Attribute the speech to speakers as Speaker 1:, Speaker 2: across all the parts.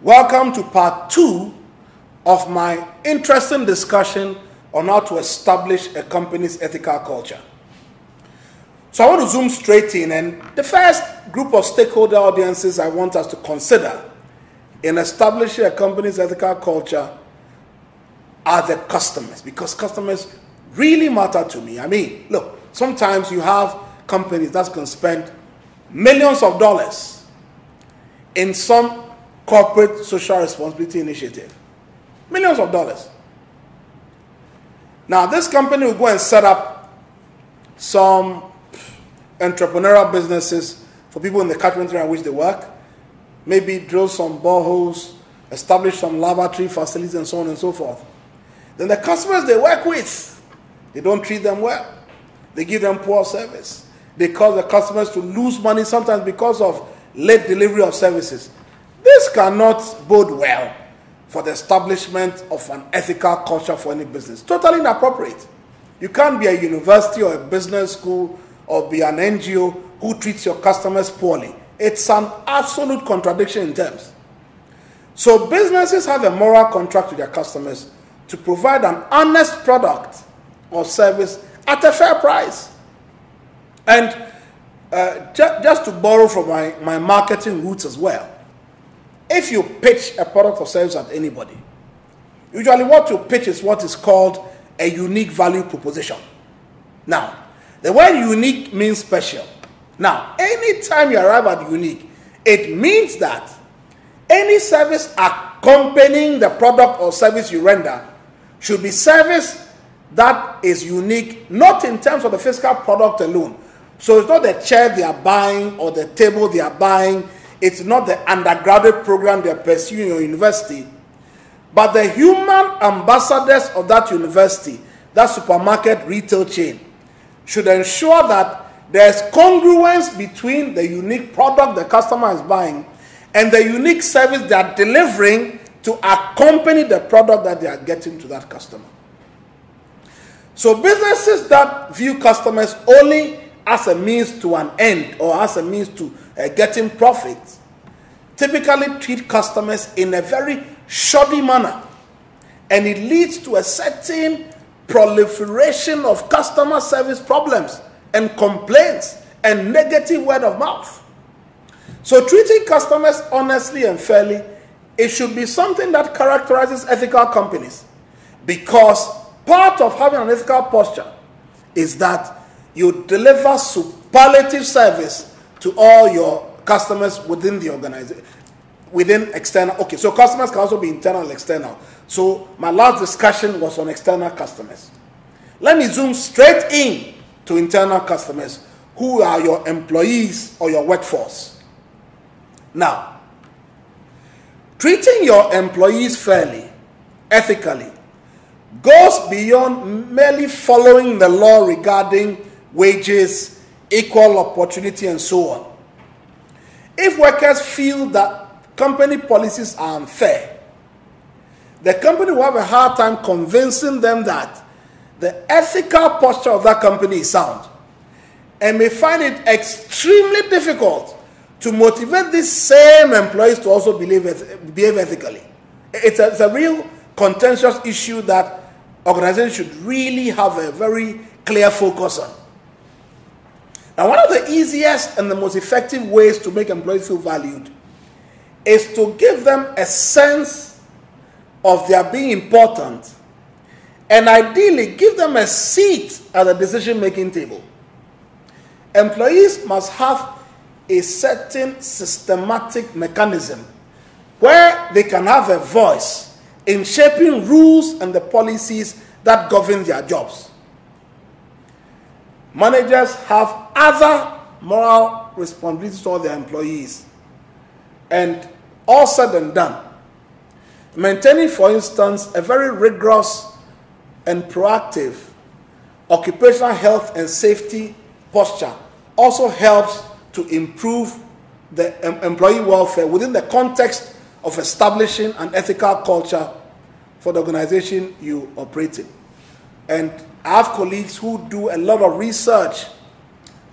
Speaker 1: Welcome to part 2 of my interesting discussion on how to establish a company's ethical culture. So I want to zoom straight in, and the first group of stakeholder audiences I want us to consider in establishing a company's ethical culture are the customers, because customers really matter to me. I mean, look, sometimes you have companies that can spend millions of dollars in some corporate social responsibility initiative. Millions of dollars. Now, this company will go and set up some entrepreneurial businesses for people in the catchment area in which they work, maybe drill some boreholes, establish some laboratory facilities, and so on and so forth. Then the customers they work with, they don't treat them well. They give them poor service. They cause the customers to lose money, sometimes because of late delivery of services. This cannot bode well for the establishment of an ethical culture for any business. Totally inappropriate. You can't be a university or a business school or be an NGO who treats your customers poorly. It's an absolute contradiction in terms. So businesses have a moral contract with their customers to provide an honest product or service at a fair price. And just to borrow from my marketing roots as well, if you pitch a product or service at anybody, usually what you pitch is what is called a unique value proposition. Now, the word unique means special. Now, anytime you arrive at unique, it means that any service accompanying the product or service you render should be service that is unique, not in terms of the physical product alone. So it's not the chair they are buying or the table they are buying. It's not the undergraduate program they're pursuing in your university, but the human ambassadors of that university, that supermarket retail chain, should ensure that there's congruence between the unique product the customer is buying and the unique service they are delivering to accompany the product that they are getting to that customer. So businesses that view customers only as a means to an end or as a means to getting profit typically treat customers in a very shoddy manner, and it leads to a certain proliferation of customer service problems and complaints and negative word of mouth. So treating customers honestly and fairly, it should be something that characterizes ethical companies, because part of having an ethical posture is that you deliver superlative service to all your customers within the organization, within external. Okay, so customers can also be internal and external. So my last discussion was on external customers. Let me zoom straight in to internal customers, who are your employees or your workforce. Now, treating your employees fairly, ethically, goes beyond merely following the law regarding wages, equal opportunity, and so on. If workers feel that company policies are unfair, the company will have a hard time convincing them that the ethical posture of that company is sound, and may find it extremely difficult to motivate these same employees to also behave ethically. It's a real contentious issue that organizations should really have a very clear focus on. Now, one of the easiest and the most effective ways to make employees feel valued is to give them a sense of their being important, and ideally give them a seat at the decision-making table. Employees must have a certain systematic mechanism where they can have a voice in shaping rules and the policies that govern their jobs. Managers have other moral responsibilities toward their employees, and all said and done, maintaining, for instance, a very rigorous and proactive occupational health and safety posture also helps to improve the employee welfare within the context of establishing an ethical culture for the organization you operate in. And I have colleagues who do a lot of research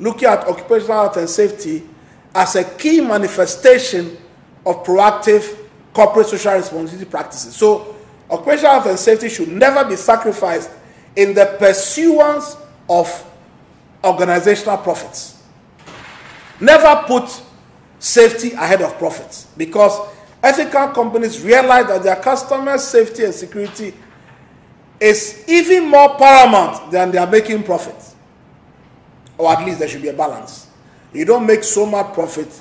Speaker 1: looking at occupational health and safety as a key manifestation of proactive corporate social responsibility practices. So occupational health and safety should never be sacrificed in the pursuance of organizational profits. Never put safety ahead of profits, because ethical companies realize that their customers' safety and security is even more paramount than they are making profits. Or at least there should be a balance. You don't make so much profit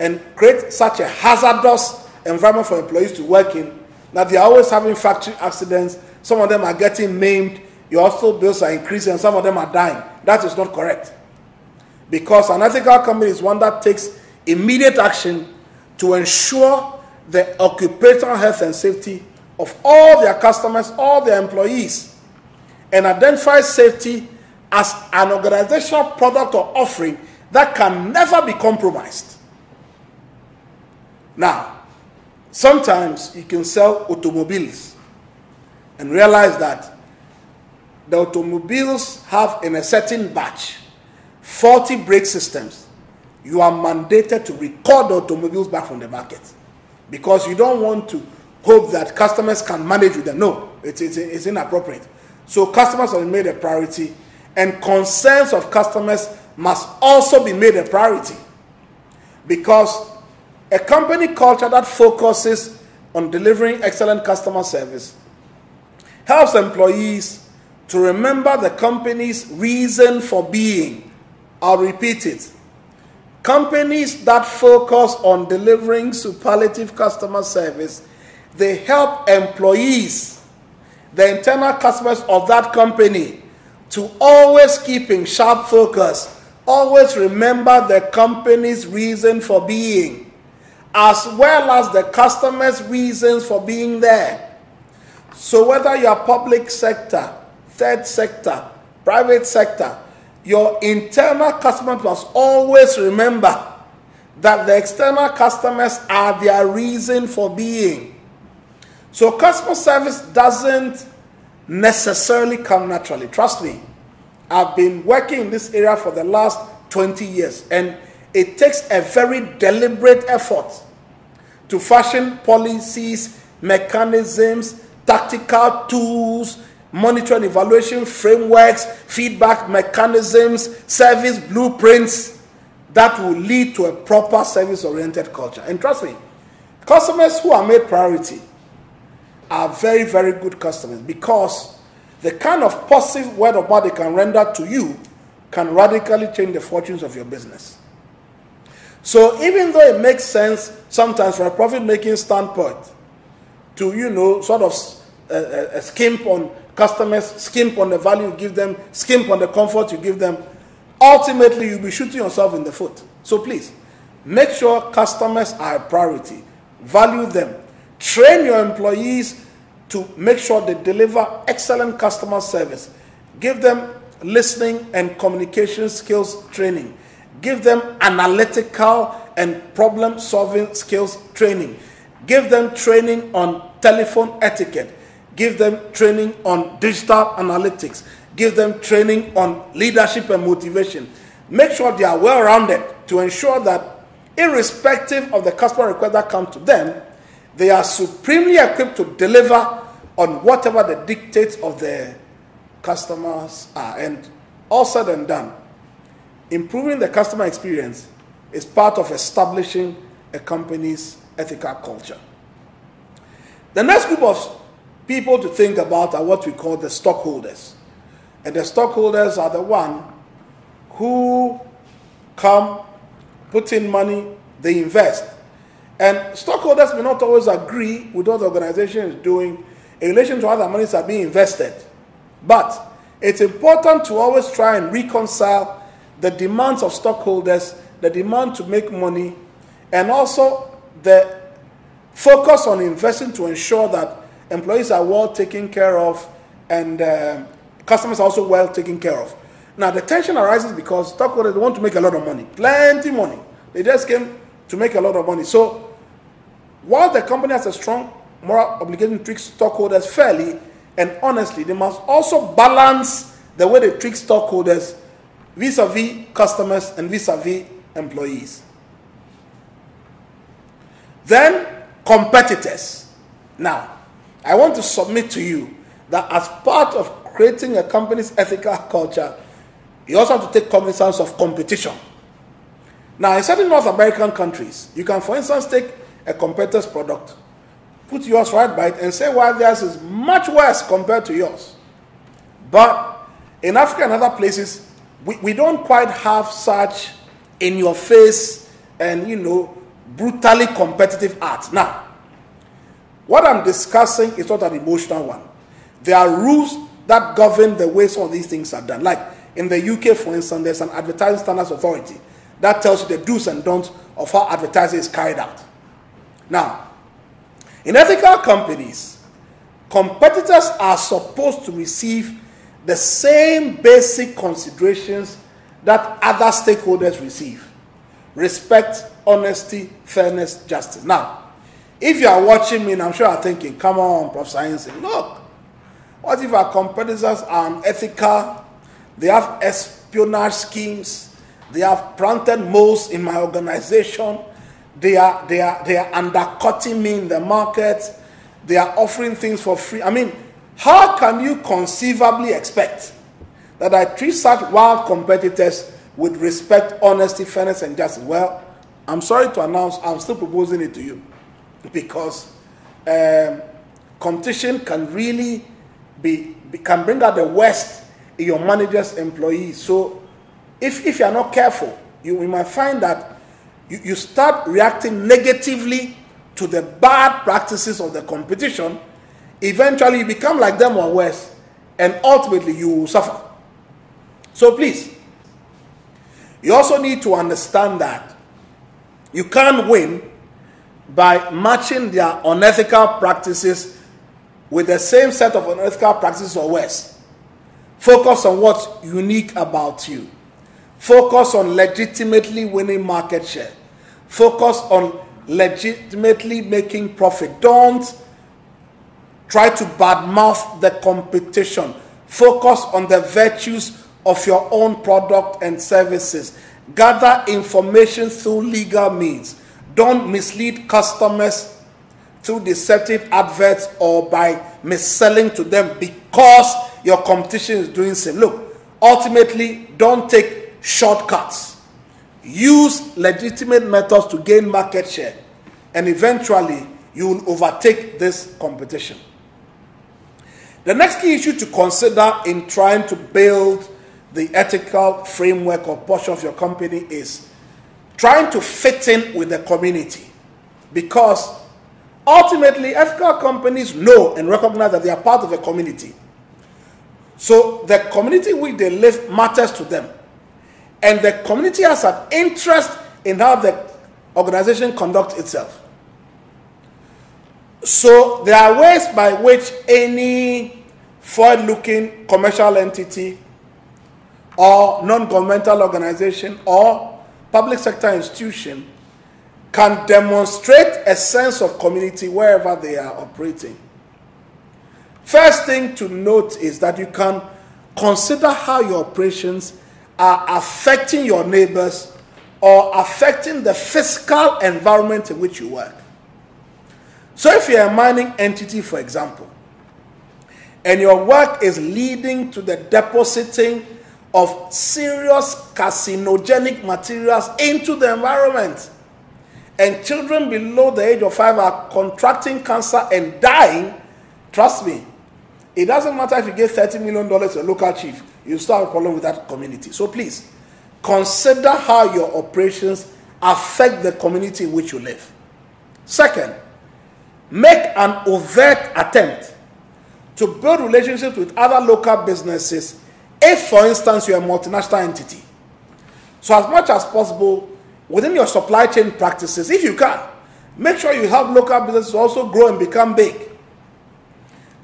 Speaker 1: and create such a hazardous environment for employees to work in that they are always having factory accidents. Some of them are getting maimed. Your hospital bills are increasing and some of them are dying. That is not correct. Because an ethical company is one that takes immediate action to ensure the occupational health and safety of all their customers, all their employees, and identifies safety as an organizational product or offering that can never be compromised. Now, sometimes you can sell automobiles and realize that the automobiles have in a certain batch 40 brake systems. You are mandated to record the automobiles back from the market because you don't want to hope that customers can manage with them. No, it's inappropriate. So customers are made a priority, and concerns of customers must also be made a priority, because a company culture that focuses on delivering excellent customer service helps employees to remember the company's reason for being. I'll repeat it. Companies that focus on delivering superlative customer service, they help employees, the internal customers of that company, to always keep in sharp focus, always remember the company's reason for being, as well as the customer's reasons for being there. So whether you're public sector, third sector, private sector, your internal customers must always remember that the external customers are their reason for being. So customer service doesn't necessarily come naturally. Trust me, I've been working in this area for the last 20 years, and it takes a very deliberate effort to fashion policies, mechanisms, tactical tools, monitor and evaluation frameworks, feedback mechanisms, service blueprints that will lead to a proper service-oriented culture. And trust me, customers who are made priority are very, very good customers, because the kind of positive word of mouth they can render to you can radically change the fortunes of your business. So even though it makes sense sometimes from a profit-making standpoint to, sort of skimp on customers, skimp on the value you give them, skimp on the comfort you give them, ultimately you'll be shooting yourself in the foot. So please, make sure customers are a priority. Value them. Train your employees to make sure they deliver excellent customer service. Give them listening and communication skills training. Give them analytical and problem-solving skills training. Give them training on telephone etiquette. Give them training on digital analytics. Give them training on leadership and motivation. Make sure they are well-rounded to ensure that irrespective of the customer request that comes to them, they are supremely equipped to deliver on whatever the dictates of their customers are. And all said and done, improving the customer experience is part of establishing a company's ethical culture. The next group of people to think about are what we call the stockholders. And the stockholders are the one who come, put in money, they invest. And stockholders may not always agree with what the organization is doing in relation to how the monies are being invested. But it's important to always try and reconcile the demands of stockholders, the demand to make money, and also the focus on investing to ensure that employees are well taken care of and customers are also well taken care of. Now, the tension arises because stockholders want to make a lot of money, plenty money. They just came to make a lot of money. So, while the company has a strong moral obligation to treat stockholders fairly and honestly, they must also balance the way they treat stockholders vis-a-vis customers and vis-a-vis employees. Then, competitors. Now, I want to submit to you that as part of creating a company's ethical culture, you also have to take cognizance of competition. Now, in certain North American countries, you can, for instance, take a competitor's product, put yours right by it, and say why theirs is much worse compared to yours. But in Africa and other places, we don't quite have such in-your-face and, brutally competitive art. Now, what I'm discussing is not an emotional one. There are rules that govern the way some of these things are done. Like in the UK, for instance, there's an Advertising Standards Authority that tells you the do's and don'ts of how advertising is carried out. Now, in ethical companies, competitors are supposed to receive the same basic considerations that other stakeholders receive. Respect, honesty, fairness, justice. Now, if you are watching me, and I'm sure you're thinking, come on, Prof. Science, look, what if our competitors are unethical? They have espionage schemes. They have planted moles in my organization. They are undercutting me in the market. They are offering things for free. I mean, how can you conceivably expect that I treat such wild competitors with respect, honesty, fairness, and justice? Well, I'm sorry to announce I'm still proposing it to you, because competition can really can bring out the worst in your manager's employees. So if you are not careful, you might find that you start reacting negatively to the bad practices of the competition. Eventually you become like them or worse, and ultimately you will suffer. So please, you also need to understand that you can't win by matching their unethical practices with the same set of unethical practices or worse. Focus on what's unique about you. Focus on legitimately winning market share. Focus on legitimately making profit. Don't try to badmouth the competition. Focus on the virtues of your own product and services. Gather information through legal means. Don't mislead customers through deceptive adverts or by mis-selling to them because your competition is doing same. Look, ultimately, don't take shortcuts. Use legitimate methods to gain market share, and eventually you will overtake this competition. The next key issue to consider in trying to build the ethical framework or portion of your company is trying to fit in with the community, because ultimately ethical companies know and recognize that they are part of a community. So the community in which they live matters to them, and the community has an interest in how the organization conducts itself. So there are ways by which any forward-looking commercial entity or non-governmental organization or public sector institution can demonstrate a sense of community wherever they are operating. First thing to note is that you can consider how your operations are affecting your neighbors or affecting the physical environment in which you work. So if you're a mining entity, for example, and your work is leading to the depositing of serious carcinogenic materials into the environment, and children below the age of 5 are contracting cancer and dying, trust me, it doesn't matter if you give $30 million to a local chief, you still have a problem with that community. So please, consider how your operations affect the community in which you live. Second, make an overt attempt to build relationships with other local businesses if, for instance, you're a multinational entity. So as much as possible, within your supply chain practices, if you can, make sure you help local businesses also grow and become big.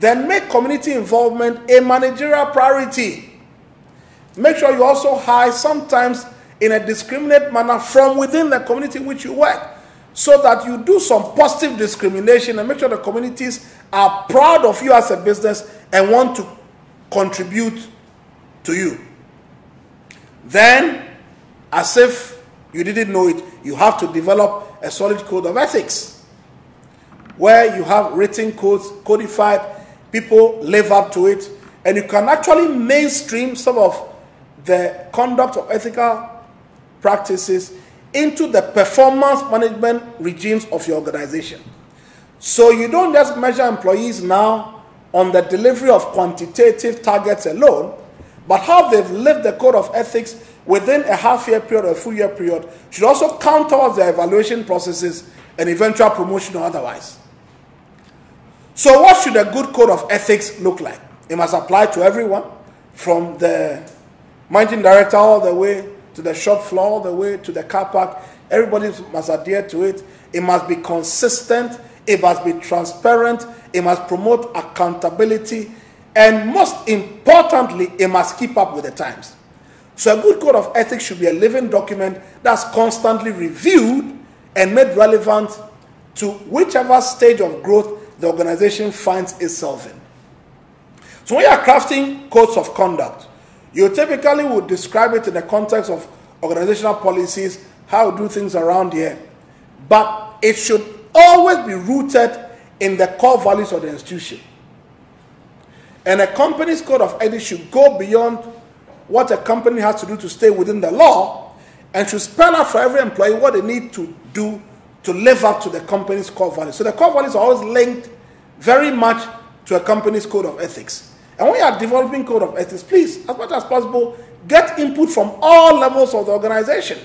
Speaker 1: Then make community involvement a managerial priority. Make sure you also hire, sometimes in a discriminate manner, from within the community in which you work, so that you do some positive discrimination and make sure the communities are proud of you as a business and want to contribute to you. Then, as if you didn't know it, you have to develop a solid code of ethics. where you have written codes, codified, people live up to it, and you can actually mainstream some of the conduct of ethical practices into the performance management regimes of your organization. So you don't just measure employees now on the delivery of quantitative targets alone, but how they've lived the code of ethics within a half-year period or a full-year period should also count towards their evaluation processes and eventual promotion or otherwise. So what should a good code of ethics look like? It must apply to everyone, from the managing director all the way to the shop floor, all the way to the car park. Everybody must adhere to it. It must be consistent. It must be transparent. It must promote accountability. And most importantly, it must keep up with the times. So a good code of ethics should be a living document that's constantly reviewed and made relevant to whichever stage of growth the organization finds itself in. So when you are crafting codes of conduct, you typically would describe it in the context of organizational policies, how we do things around here. But it should always be rooted in the core values of the institution. And a company's code of ethics should go beyond what a company has to do to stay within the law, and should spell out for every employee what they need to do to live up to the company's core values. So the core values are always linked very much to a company's code of ethics. And when you are developing code of ethics, please, as much as possible, get input from all levels of the organization.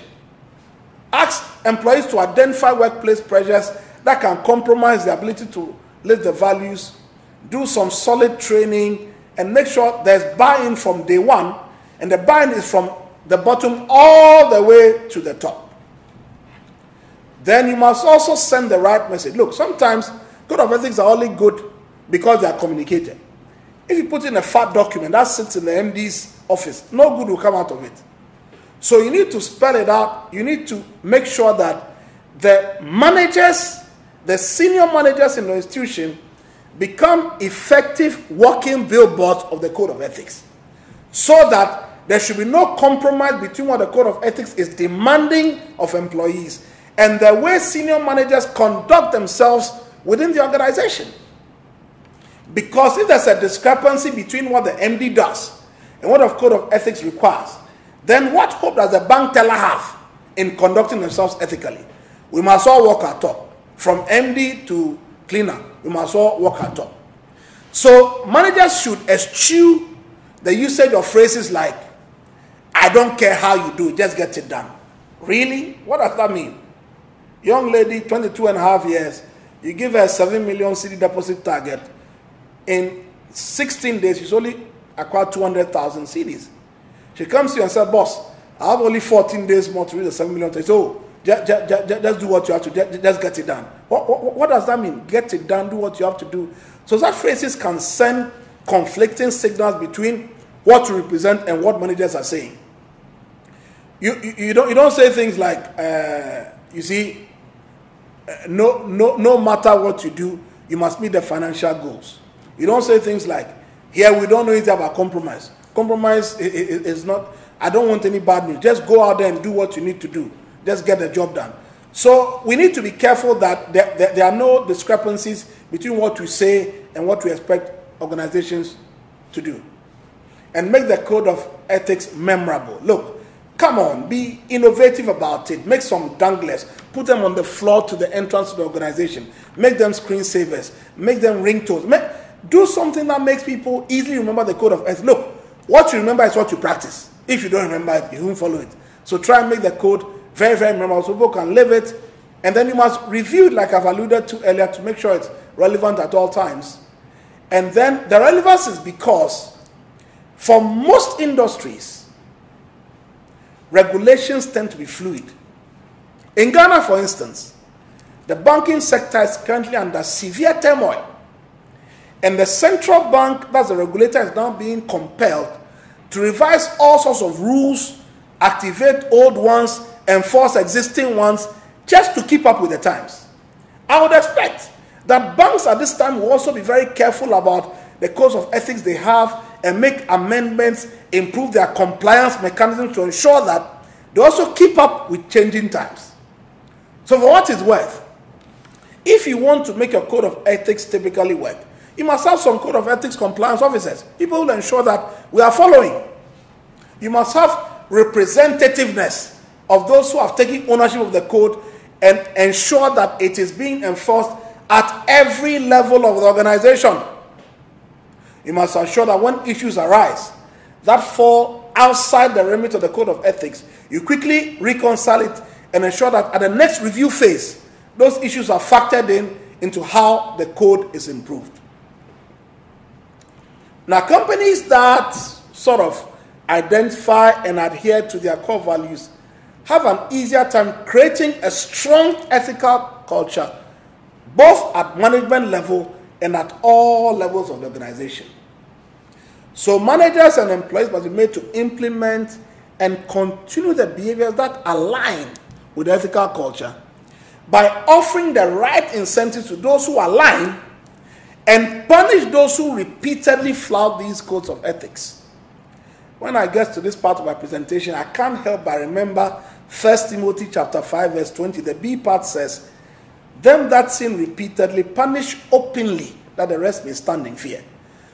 Speaker 1: Ask employees to identify workplace pressures that can compromise the ability to live the values. Do some solid training and make sure there's buy-in from day one, and the buy-in is from the bottom all the way to the top. Then you must also send the right message. Look, sometimes code of ethics are only good because they are communicated. If you put in a fat document that sits in the MD's office, no good will come out of it. So you need to spell it out. You need to make sure that the managers, the senior managers in the institution, become effective walking billboards of the code of ethics, so that there should be no compromise between what the code of ethics is demanding of employees and the way senior managers conduct themselves within the organization. Because if there's a discrepancy between what the MD does and what the code of ethics requires, then what hope does the bank teller have in conducting themselves ethically? We must all walk our talk. From MD to cleaner, we must all walk our talk. So managers should eschew the usage of phrases like, "I don't care how you do it, just get it done." Really? What does that mean? Young lady, 22 and a half years, you give her a 7 million CD deposit target. In 16 days, she's only acquired 200,000 CDs. She comes to you and says, "Boss, I have only 14 days more to reach the 7 million. So just do what you have to do. Just get it done." What does that mean? Get it done, do what you have to do. So that phrases can send conflicting signals between what you represent and what managers are saying. You don't say things like, no matter what you do, you must meet the financial goals. You don't say things like, "Here we don't know anything about compromise. Compromise is not, I don't want any bad news. Just go out there and do what you need to do. Just get the job done." So we need to be careful that there are no discrepancies between what we say and what we expect organizations to do. And make the code of ethics memorable. Look, come on, be innovative about it. Make some danglers. Put them on the floor to the entrance to the organization. Make them screensavers. Make them ringtones. Do something that makes people easily remember the code of ethics. Look, what you remember is what you practice. If you don't remember it, you won't follow it. So try and make the code very, very memorable so people can live it. And then you must review it, like I've alluded to earlier, to make sure it's relevant at all times. And then the relevance is because for most industries, regulations tend to be fluid. In Ghana, for instance, the banking sector is currently under severe turmoil. And the central bank, that's the regulator, is now being compelled to revise all sorts of rules, activate old ones, enforce existing ones, just to keep up with the times. I would expect that banks at this time will also be very careful about the codes of ethics they have and make amendments, improve their compliance mechanisms to ensure that they also keep up with changing times. So for what it's worth, If you want to make your code of ethics typically work, you must have some code of ethics compliance officers, people who will ensure that we are following. You must have representativeness of those who have taken ownership of the code and ensure that it is being enforced at every level of the organization. You must ensure that when issues arise that fall outside the remit of the code of ethics, you quickly reconcile it and ensure that at the next review phase, those issues are factored into how the code is improved. Now, companies that sort of identify and adhere to their core values have an easier time creating a strong ethical culture, both at management level and at all levels of the organization. So managers and employees must be made to implement and continue the behaviors that align with ethical culture by offering the right incentives to those who align and punish those who repeatedly flout these codes of ethics. When I get to this part of my presentation, I can't help but remember 1 Timothy chapter 5 verse 20. The B part says, "Them that sin repeatedly punish openly, that the rest may stand in fear."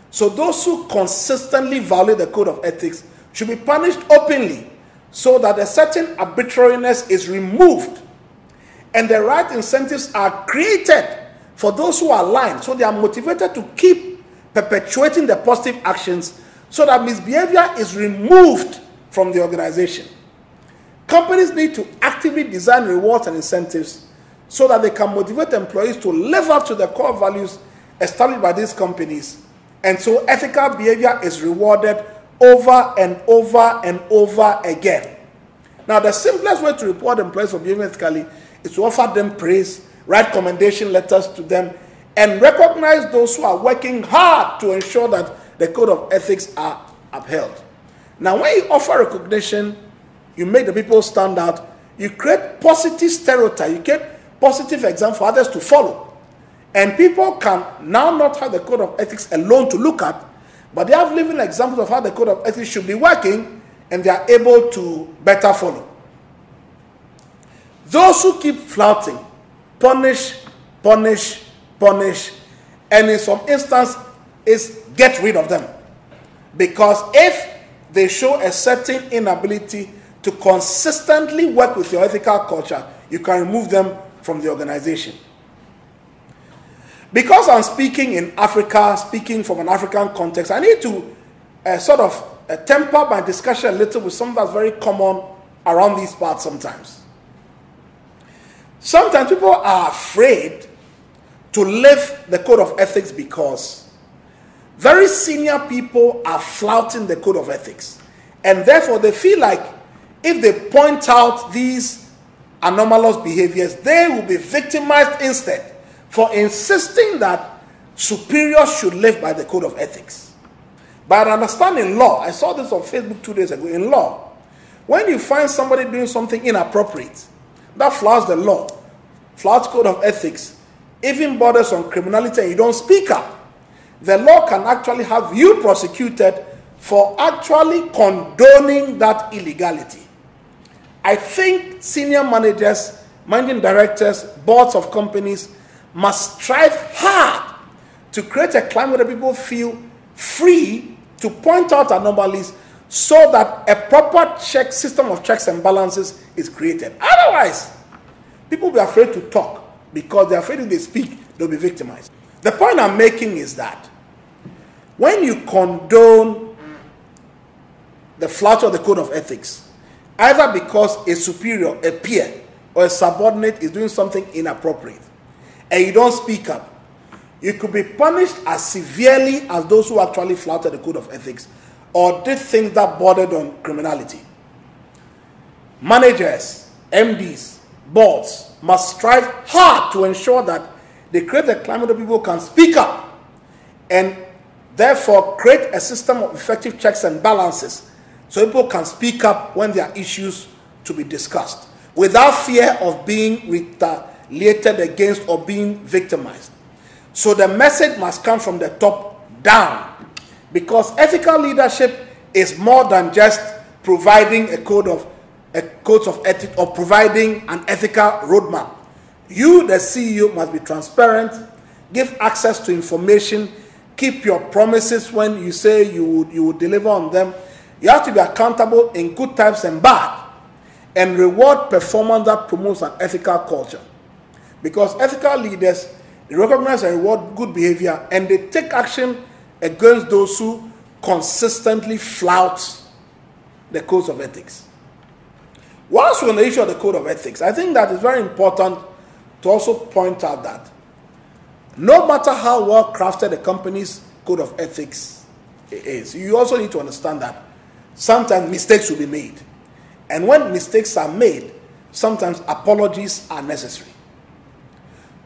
Speaker 1: So those who consistently violate the code of ethics should be punished openly so that a certain arbitrariness is removed and the right incentives are created for those who are aligned, so they are motivated to keep perpetuating the positive actions so that misbehavior is removed from the organization. Companies need to actively design rewards and incentives so that they can motivate employees to live up to the core values established by these companies, and so ethical behavior is rewarded over and over and over again. Now, the simplest way to reward employees for behaving ethically is to offer them praise, write commendation letters to them, and recognize those who are working hard to ensure that the code of ethics are upheld. Now, when you offer recognition, you make the people stand out, you create positive stereotype, you create positive example for others to follow. And people can now not have the code of ethics alone to look at, but they have living examples of how the code of ethics should be working, and they are able to better follow. Those who keep flouting, punish, punish, punish, and in some instances is get rid of them. Because if they show a certain inability to consistently work with your ethical culture, you can remove them from the organization. Because I'm speaking in Africa, speaking from an African context, I need to sort of temper my discussion a little with something that's very common around these parts sometimes. Sometimes people are afraid to live the code of ethics because very senior people are flouting the code of ethics. And therefore they feel like if they point out these anomalous behaviors, they will be victimized instead for insisting that superiors should live by the code of ethics. But I understand in law, I saw this on Facebook 2 days ago, in law, when you find somebody doing something inappropriate, that flouts the law, flouts code of ethics, even borders on criminality, and you don't speak up, the law can actually have you prosecuted for actually condoning that illegality. I think senior managers, managing directors, boards of companies must strive hard to create a climate where people feel free to point out anomalies so that a proper system of checks and balances is created. Otherwise, people will be afraid to talk because they're afraid if they speak, they'll be victimized. The point I'm making is that when you condone the flouting of the code of ethics, either because a superior, a peer, or a subordinate is doing something inappropriate, and you don't speak up, you could be punished as severely as those who actually flouted the code of ethics or did things that bordered on criminality. Managers, MDs, boards must strive hard to ensure that they create a climate where people can speak up and therefore create a system of effective checks and balances so people can speak up when there are issues to be discussed without fear of being retaliated against or being victimized. So the message must come from the top down, because ethical leadership is more than just providing a code of ethics or providing an ethical roadmap. You, the CEO, must be transparent, give access to information, keep your promises when you say you would deliver on them. You have to be accountable in good times and bad, and reward performance that promotes an ethical culture. Because ethical leaders, they recognize and reward good behavior, and they take action against those who consistently flout the codes of ethics. Once we're on the issue of the code of ethics, I think that it's very important to also point out that no matter how well crafted the company's code of ethics is, you also need to understand that sometimes mistakes will be made. And when mistakes are made, sometimes apologies are necessary.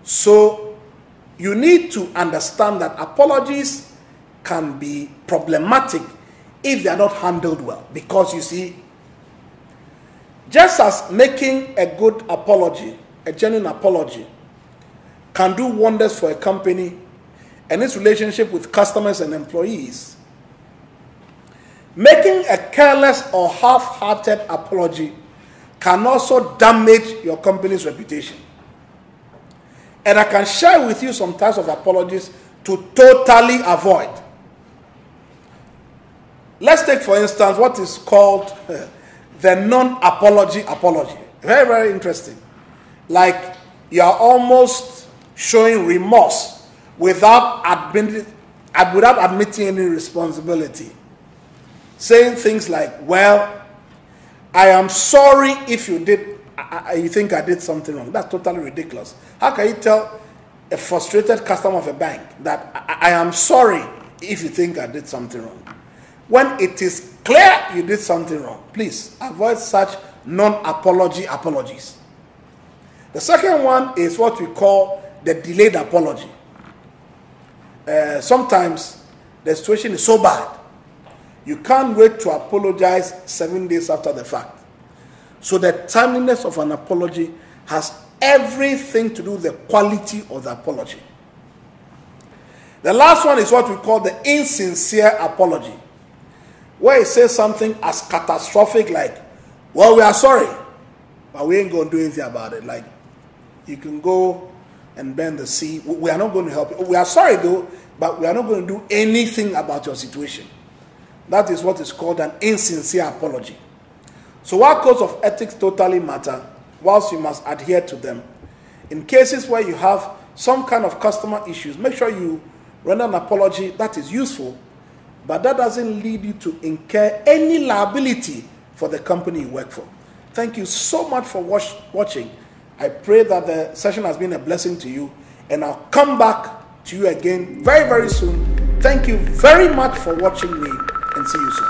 Speaker 1: So you need to understand that apologies can be problematic if they are not handled well. Because you see, just as making a good apology, a genuine apology, can do wonders for a company and its relationship with customers and employees, making a careless or half-hearted apology can also damage your company's reputation. And I can share with you some types of apologies to totally avoid. Let's take, for instance, what is called the non-apology apology. Very, very interesting. Like you are almost showing remorse without admitting any responsibility. Saying things like, well, I am sorry if you think I did something wrong. That's totally ridiculous. How can you tell a frustrated customer of a bank that I am sorry if you think I did something wrong? When it is clear you did something wrong, please avoid such non-apology apologies. The second one is what we call the delayed apology. Sometimes the situation is so bad, you can't wait to apologize 7 days after the fact. So the timeliness of an apology has everything to do with the quality of the apology. The last one is what we call the insincere apology, where it says something as catastrophic like, well, we are sorry, but we ain't going to do anything about it. Like, you can go and bend the sea. We are not going to help you. We are sorry though, but we are not going to do anything about your situation. That is what is called an insincere apology. So while codes of ethics totally matter, whilst you must adhere to them, in cases where you have some kind of customer issues, make sure you render an apology that is useful, but that doesn't lead you to incur any liability for the company you work for. Thank you so much for watching. I pray that the session has been a blessing to you, and I'll come back to you again very, very soon. Thank you very much for watching me, and see you soon.